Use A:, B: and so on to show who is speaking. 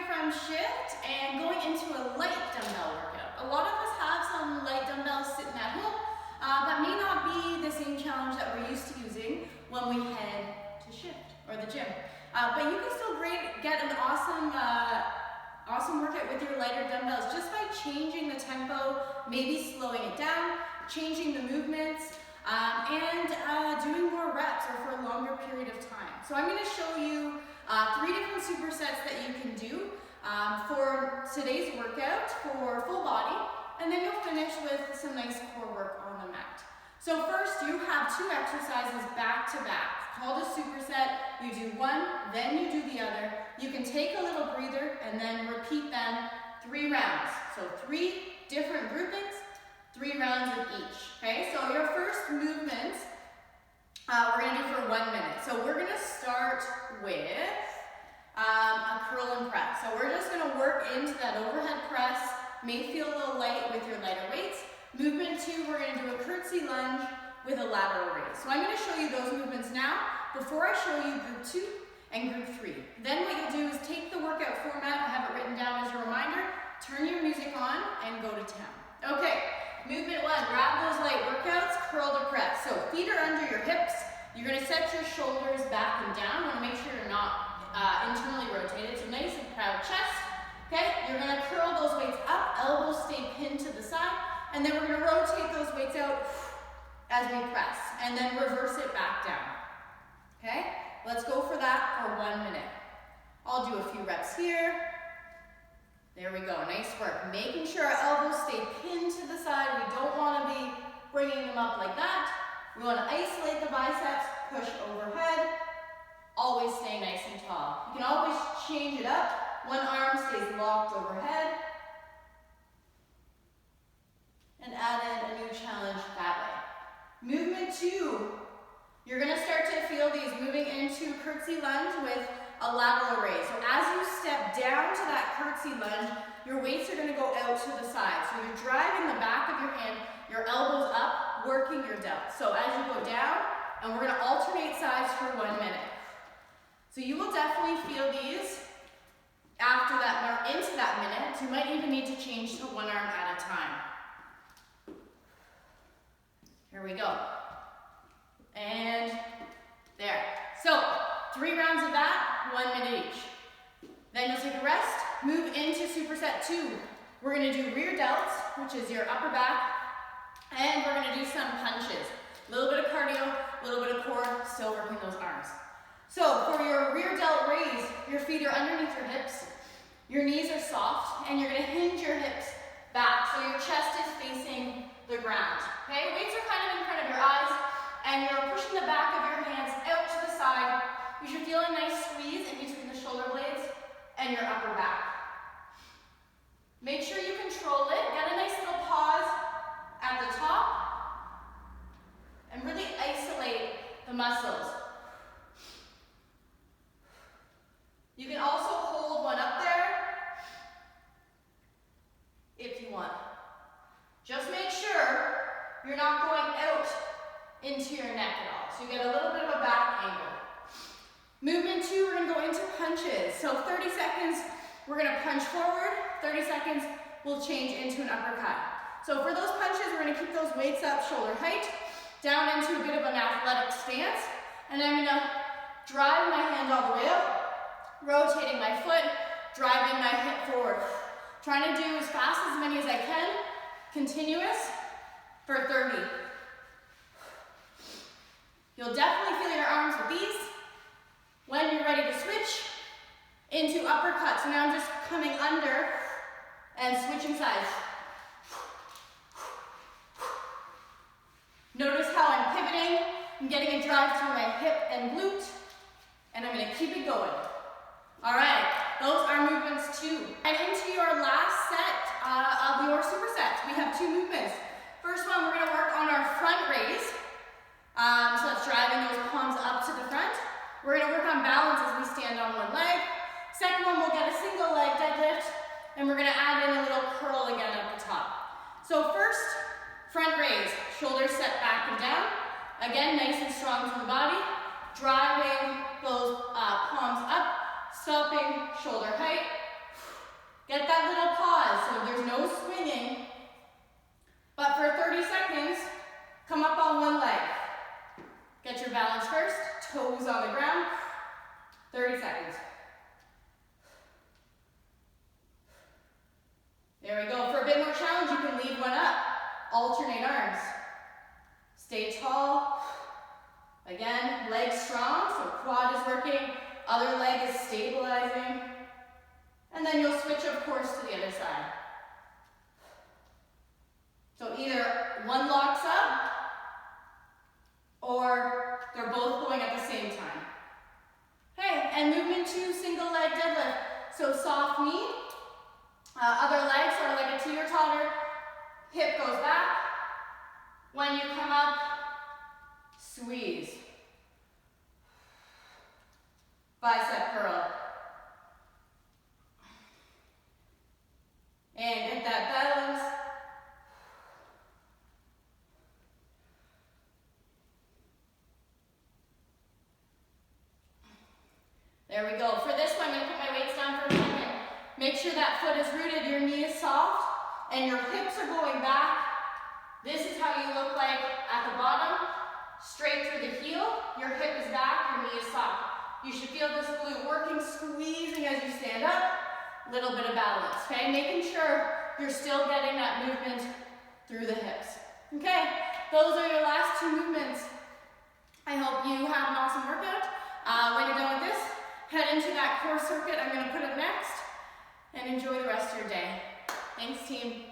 A: from shift and going into a light dumbbell workout. A lot of us have some light dumbbells sitting at home, but may not be the same challenge that we're used to using when we head to shift or the gym. But you can still get an awesome workout with your lighter dumbbells just by changing the tempo, maybe slowing it down, changing the movements, and doing more reps or for a longer period of time. So I'm going to show you 3 different supersets that you can do for today's workout for full body, and then you'll finish with some nice core work on the mat. So first you have 2 exercises back to back called a superset. You do one, then you do the other. You can take a little breather and then repeat them 3 rounds. So 3 different groupings, 3 rounds of each. Okay, so your first movement we're going to do for 1 minute. So we're going to start with a curl and press. So we're just going to work into that overhead press. May feel a little light with your lighter weights. Movement 2, we're going to do a curtsy lunge with a lateral raise. So I'm going to show you those movements now before I show you group 2 and group 3. Then what you'll do is take the workout format, I have it written down as a reminder, turn your music on and go to town. Okay, movement 1, grab those light workouts, curl to press. So feet are under your hips. You're going to set your shoulders back and down. You want to make sure you're not internally rotated. So nice and proud chest. Okay, you're going to curl those weights up, elbows stay pinned to the side, and then we're going to rotate those weights out as we press, and then reverse it back down. Okay, let's go for that for 1 minute. I'll do a few reps here. There we go, nice work. Making sure our elbows stay pinned to the side. We don't want to be bringing them up like that. We want to isolate the biceps, push overhead, always stay nice and tall. You can always change it up. One arm stays locked overhead, and add in a new challenge that way. Movement 2, you're going to start to feel these moving into curtsy lunge with a lateral raise. So as you step down to that curtsy lunge, your weights are going to go out to the side. So you're driving the back of your hand, your elbows up, working your delt. So as you go down, and we're going to alternate sides for 1 minute. So you will definitely feel these after that, or into that minute. You might even need to change to 1 arm at a time. Here we go. And there. So 3 rounds of that, 1 minute each. Then you'll take a rest, move into superset 2. We're going to do rear delts, which is your upper back, and we're going to do some punches. A little bit of cardio, a little bit of core, still working those arms. So for your rear delt raise, your feet are underneath your hips, your knees are soft, and you're going to hinge your hips back so your chest is facing the ground. Okay, weights are kind of in front of your eyes, and you're pushing the back of your hands out to the side. You should feel a nice squeeze in between the shoulder blades and your upper back. Make sure you control it. Get a nice little pause at the top, and really isolate the muscles. You can also hold one up there if you want. Just make sure you're not going out into your neck at all. So you get a little bit of a back angle. Movement 2, we're going to go into punches. So 30 seconds, we're going to punch forward. 30 seconds, we'll change into an uppercut. So for those punches, we're going to keep those weights up, shoulder height, down into a bit of an athletic stance. And I'm going to drive my hand all the way up, rotating my foot, driving my hip forward. Trying to do as fast as many as I can, continuous, for 30. You'll definitely feel your arms with these when you're ready to switch into uppercuts. So now I'm just coming under and switching sides. Notice how I'm pivoting. I'm getting a drive through my hip and glute, and I'm going to keep it going. All right, those are movements 2. And into your last set of your supersets, we have 2 movements. First one, we're going to work on our front raise. So that's driving those palms up to the front. We're going to work on balance as we stand on one leg. Second one, we'll get a single leg deadlift, and we're going to add in a little curl again at the top. So first, front raise, shoulders set back and down. Again, nice and strong through the body. Driving those palms up, stopping, shoulder height. And then you'll switch, of course, to the other side. So either one locks up, or they're both going at the same time. Okay, and movement 2, single leg deadlift. So soft knee, other leg, sort of like a teeter-totter, hip goes back. When you come up, squeeze. Bicep curl. And get that balance. There we go. For this one, I'm going to put my weights down for a second. Make sure that foot is rooted, your knee is soft, and your hips are going back. This is how you look like at the bottom. Straight through the heel, your hip is back, your knee is soft. You should feel this glute working, squeezing as you stand up. Little bit of balance, okay? Making sure you're still getting that movement through the hips. Okay, those are your last 2 movements. I hope you have an awesome workout. When you're done with this, head into that core circuit I'm going to put up next and enjoy the rest of your day. Thanks, team.